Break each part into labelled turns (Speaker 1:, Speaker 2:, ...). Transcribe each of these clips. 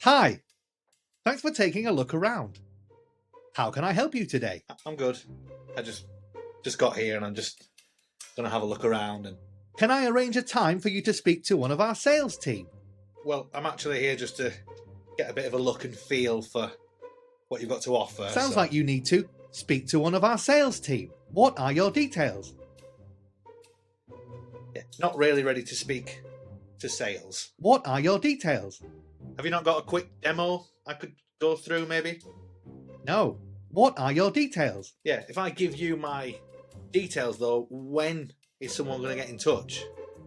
Speaker 1: Hi, thanks for taking a look around. How can I help you today?
Speaker 2: I'm good. I just got here and I'm just gonna have a look around and
Speaker 1: Can I arrange a time for you to speak to one of our sales team?
Speaker 2: well, I'm actually here just to get a bit of a look and feel for what you've got to offer.
Speaker 1: Sounds like you need to speak to one of our sales team. What are your details?
Speaker 2: Yeah, not really ready to speak to sales.
Speaker 1: What are your details?
Speaker 2: Have you not got a quick demo I could go through maybe?
Speaker 1: No. What are your details?
Speaker 2: Yeah, if I give you my details though, when is someone gonna get in touch?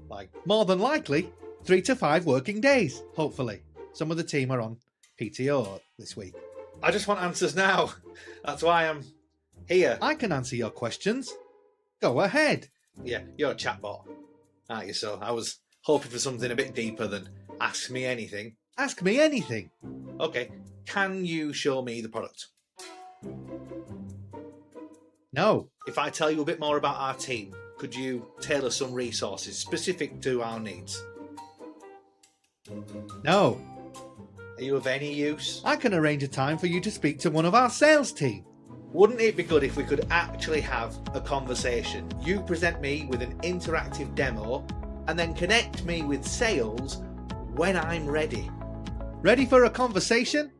Speaker 2: Like,
Speaker 1: More than likely, 3 to 5 working days, hopefully. Some of the team are on PTO this week.
Speaker 2: I just want answers now. That's why I'm here.
Speaker 1: I can answer your questions. Go ahead.
Speaker 2: Yeah, you're a chatbot, aren't you? So I was hoping for something a bit deeper than ask me anything.
Speaker 1: Ask me anything.
Speaker 2: Okay, can you show me the product?
Speaker 1: No.
Speaker 2: If I tell you a bit more about our team, could you tailor some resources specific to our needs?
Speaker 1: No.
Speaker 2: Are you of any use?
Speaker 1: I can arrange a time for you to speak to one of our sales team.
Speaker 2: Wouldn't it be good if we could actually have a conversation? You present me with an interactive demo and then connect me with sales when I'm ready.
Speaker 1: Ready for a conversation?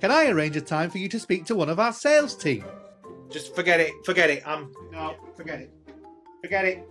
Speaker 1: Can I arrange a time for you to speak to one of our sales team?
Speaker 2: Just forget it. No, forget it. Forget it.